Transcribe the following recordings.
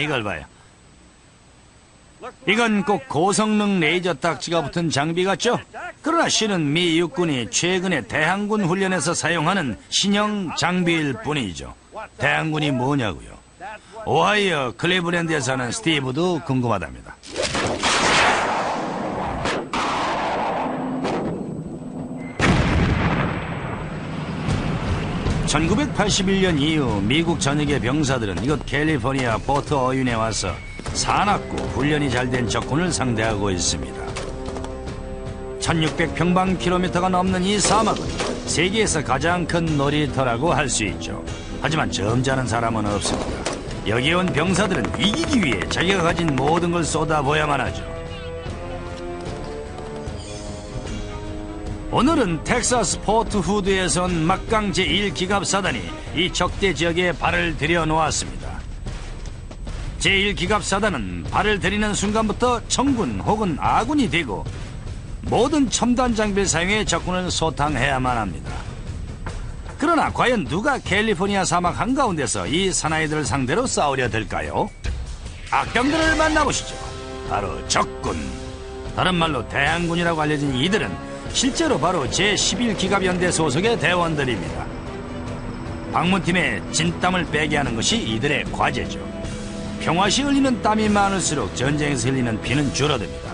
이걸 봐요. 이건 꼭 고성능 레이저 딱지가 붙은 장비 같죠? 그러나 실은 미 육군이 최근에 대항군 훈련에서 사용하는 신형 장비일 뿐이죠. 대항군이 뭐냐고요? 오하이오 클리브랜드에 사는 스티브도 궁금하답니다. 1981년 이후 미국 전역의 병사들은 이곳 캘리포니아 포트 어윈에 와서 사납고 훈련이 잘 된 적군을 상대하고 있습니다. 1600평방킬로미터가 넘는 이 사막은 세계에서 가장 큰 놀이터라고 할 수 있죠. 하지만 점잖은 사람은 없습니다. 여기에 온 병사들은 이기기 위해 자기가 가진 모든 걸 쏟아부어야만 하죠. 오늘은 텍사스 포트 후드에서 온 막강 제1기갑사단이 이 적대 지역에 발을 들여놓았습니다. 제1기갑사단은 발을 들이는 순간부터 청군 혹은 아군이 되고 모든 첨단 장비를 사용해 적군을 소탕해야만 합니다. 그러나 과연 누가 캘리포니아 사막 한가운데서 이 사나이들을 상대로 싸우려 들까요? 악병들을 만나보시죠. 바로 적군. 다른 말로 대항군이라고 알려진 이들은 실제로 바로 제11기갑연대 소속의 대원들입니다. 방문팀에 진땀을 빼게 하는 것이 이들의 과제죠. 평화시 흘리는 땀이 많을수록 전쟁에서 흘리는 피는 줄어듭니다.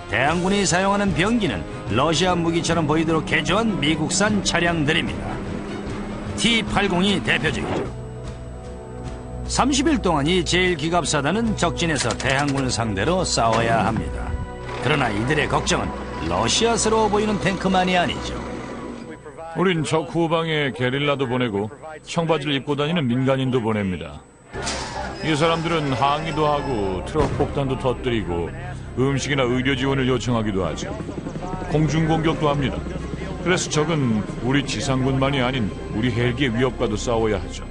대항군이 사용하는 병기는 러시아 무기처럼 보이도록 개조한 미국산 차량들입니다. T-80이 대표적이죠. 30일 동안 이 제1기갑사단은 적진에서 대항군을 상대로 싸워야 합니다. 그러나 이들의 걱정은 러시아스러워 보이는 탱크만이 아니죠. 우린 적 후방에 게릴라도 보내고 청바지를 입고 다니는 민간인도 보냅니다. 이 사람들은 항의도 하고 트럭 폭탄도 터뜨리고 음식이나 의료 지원을 요청하기도 하죠. 공중공격도 합니다. 그래서 적은 우리 지상군만이 아닌 우리 헬기의 위협과도 싸워야 하죠.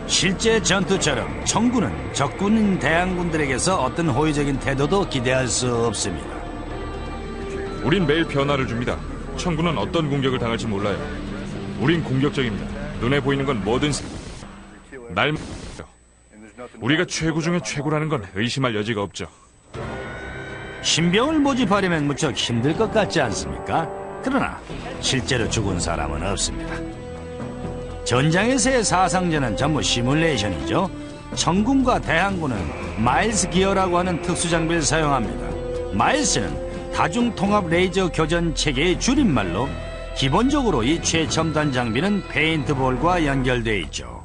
실제 전투처럼 청군은 적군 대항군들에게서 어떤 호의적인 태도도 기대할 수 없습니다. 우린 매일 변화를 줍니다. 청군은 어떤 공격을 당할지 몰라요. 우린 공격적입니다. 눈에 보이는 건 뭐든 날 우리가 최고 중에 최고라는 건 의심할 여지가 없죠. 신병을 모집하려면 무척 힘들 것 같지 않습니까? 그러나 실제로 죽은 사람은 없습니다. 전장에서의 사상전은 전부 시뮬레이션이죠. 청군과 대항군은 마일스 기어라고 하는 특수장비를 사용합니다. 마일스는 다중통합 레이저 교전 체계의 줄임말로 기본적으로 이 최첨단 장비는 페인트볼과 연결되어 있죠.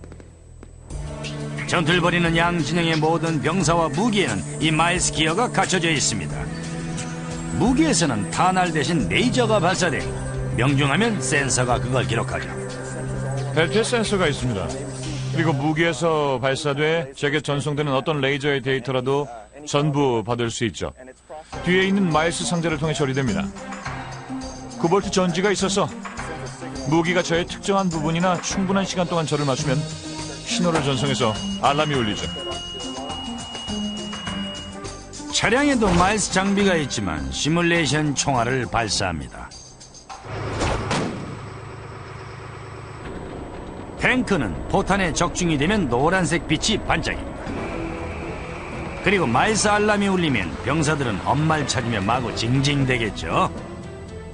전투를 벌이는 양 진영의 모든 병사와 무기에는 이 마일스 기어가 갖춰져 있습니다. 무기에서는 탄알 대신 레이저가 발사되고 명중하면 센서가 그걸 기록하죠. 벨트에 센서가 있습니다. 그리고 무기에서 발사돼 적에 전송되는 어떤 레이저의 데이터라도 전부 받을 수 있죠. 뒤에 있는 마일스 상자를 통해 처리됩니다. 9V 전지가 있어서 무기가 저의 특정한 부분이나 충분한 시간 동안 저를 맞추면 신호를 전송해서 알람이 울리죠. 차량에도 마일스 장비가 있지만 시뮬레이션 총알을 발사합니다. 탱크는 포탄에 적중이 되면 노란색 빛이 반짝입니다. 그리고 마일스 알람이 울리면 병사들은 엄마를 찾으며 마구 징징대겠죠.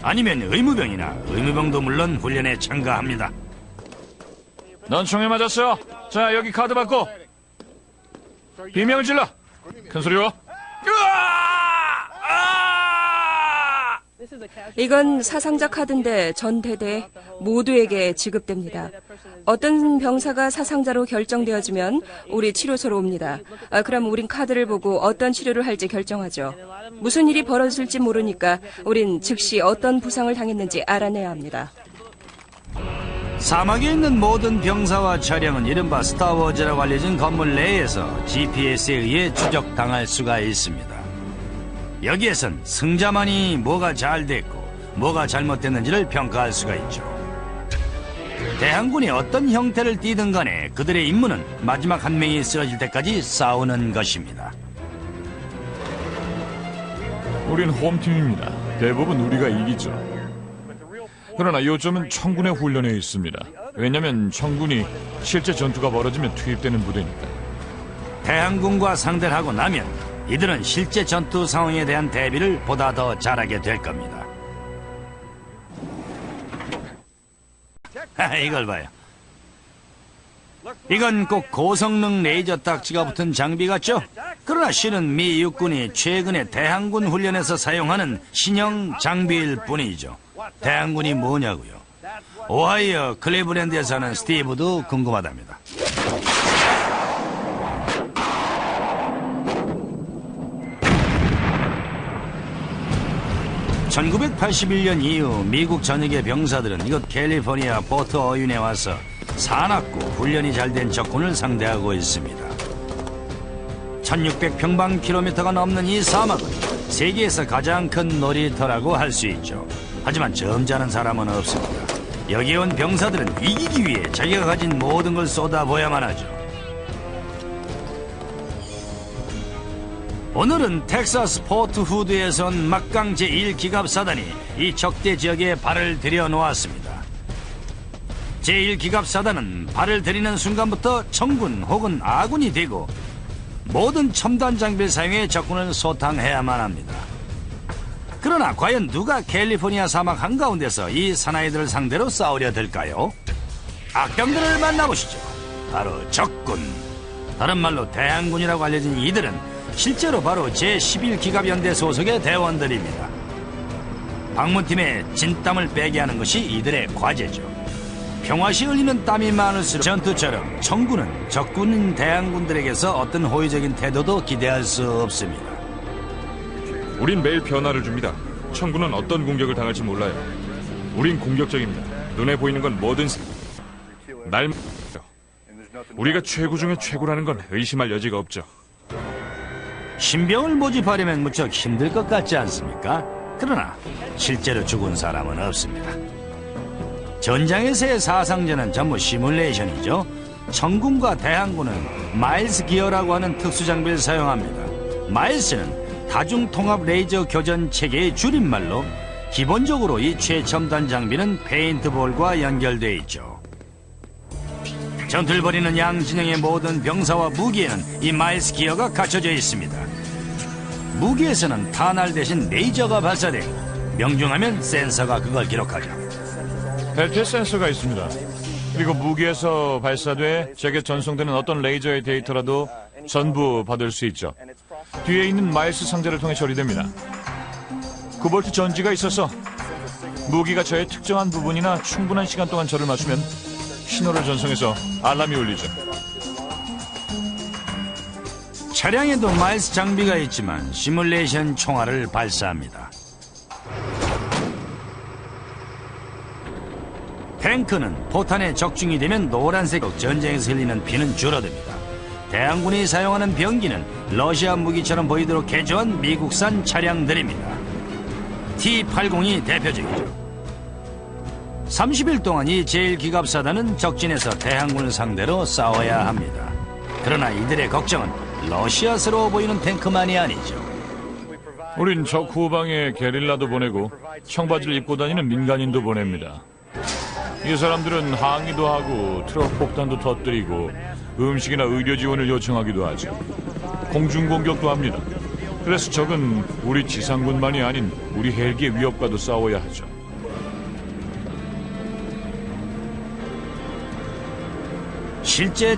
아니면 의무병이나 의무병도 물론 훈련에 참가합니다. 넌 총에 맞았어. 자, 여기 카드 받고 비명을 질러. 큰 소리로. 이건 사상자 카드인데 전 대대 모두에게 지급됩니다. 어떤 병사가 사상자로 결정되어지면 우리 치료소로 옵니다. 그럼 우린 카드를 보고 어떤 치료를 할지 결정하죠. 무슨 일이 벌어질지 모르니까 우린 즉시 어떤 부상을 당했는지 알아내야 합니다. 사막에 있는 모든 병사와 차량은 이른바 스타워즈라고 알려진 건물 내에서 GPS에 의해 추적당할 수가 있습니다. 여기에선 승자만이 뭐가 잘 됐고 뭐가 잘못됐는지를 평가할 수가 있죠. 대항군이 어떤 형태를 띠든 간에 그들의 임무는 마지막 한 명이 쓰러질 때까지 싸우는 것입니다. 우린 홈팀입니다. 대부분 우리가 이기죠. 그러나 요점은 청군의 훈련에 있습니다. 왜냐면 청군이 실제 전투가 벌어지면 투입되는 부대니까. 대항군과 상대를 하고 나면 이들은 실제 전투 상황에 대한 대비를 보다 더 잘하게 될 겁니다. 이걸 봐요. 이건 꼭 고성능 레이저 딱지가 붙은 장비 같죠? 그러나 실은 미 육군이 최근에 대항군 훈련에서 사용하는 신형 장비일 뿐이죠. 대항군이 뭐냐고요? 오하이오 클리브랜드에 사는 스티브도 궁금하답니다. (1981년) 이후 미국 전역의 병사들은 이곳 캘리포니아 포트 어윈에 와서 사납고 훈련이 잘 된 적군을 상대하고 있습니다. 1600평방킬로미터가 넘는 이 사막은 세계에서 가장 큰 놀이터라고 할 수 있죠. 하지만 점잖은 사람은 없습니다. 여기에 온 병사들은 이기기 위해 자기가 가진 모든 걸 쏟아부어야만 하죠. 오늘은 텍사스 포트 후드에서 온 막강 제1기갑사단이 이 적대 지역에 발을 들여놓았습니다. 제1기갑사단은 발을 들이는 순간부터 청군 혹은 아군이 되고 모든 첨단 장비를 사용해 적군을 소탕해야만 합니다. 그러나 과연 누가 캘리포니아 사막 한가운데서 이 사나이들을 상대로 싸우려 들까요? 악병들을 만나보시죠. 바로 적군. 다른 말로 대항군이라고 알려진 이들은 실제로 바로 제11기갑연대 소속의 대원들입니다. 방문팀에 진땀을 빼게 하는 것이 이들의 과제죠. 평화시 흘리는 땀이 많을수록 전투처럼 청군은 적군인 대항군들에게서 어떤 호의적인 태도도 기대할 수 없습니다. 우린 매일 변화를 줍니다. 청군은 어떤 공격을 당할지 몰라요. 우린 공격적입니다. 눈에 보이는 건 뭐든 날 우리가 최고 중에 최고라는 건 의심할 여지가 없죠. 신병을 모집하려면 무척 힘들 것 같지 않습니까? 그러나 실제로 죽은 사람은 없습니다. 전장에서의 사상전은 전부 시뮬레이션이죠. 청군과 대항군은 마일스 기어라고 하는 특수장비를 사용합니다. 마일스는 다중통합 레이저 교전 체계의 줄임말로 기본적으로 이 최첨단 장비는 페인트볼과 연결되어 있죠. 전투를 벌이는 양 진영의 모든 병사와 무기에는 이 마일스 기어가 갖춰져 있습니다. 무기에서는 탄알 대신 레이저가 발사되고 명중하면 센서가 그걸 기록하죠. 벨트에 센서가 있습니다. 그리고 무기에서 발사돼 제게 전송되는 어떤 레이저의 데이터라도 전부 받을 수 있죠. 뒤에 있는 마일스 상자를 통해 처리됩니다. 9V 전지가 있어서 무기가 저의 특정한 부분이나 충분한 시간 동안 저를 맞추면 신호를 전송해서 알람이 울리죠. 차량에도 마일스 장비가 있지만 시뮬레이션 총알을 발사합니다. 탱크는 포탄에 적중이 되면 노란색 전쟁에서 흘리는 피는 줄어듭니다. 대항군이 사용하는 병기는 러시아 무기처럼 보이도록 개조한 미국산 차량들입니다. T-80이 대표적이죠. 30일 동안 이 제1기갑사단은 적진에서 대항군을 상대로 싸워야 합니다. 그러나 이들의 걱정은 러시아스러워 보이는 탱크만이 아니죠. 우린 적 후방에 게릴라도 보내고 청바지를 입고 다니는 민간인도 보냅니다. 이 사람들은 항의도 하고 트럭 폭탄도 터뜨리고 음식이나 의료 지원을 요청하기도 하죠. 공중공격도 합니다. 그래서 적은 우리 지상군만이 아닌 우리 헬기의 위협과도 싸워야 하죠. 실제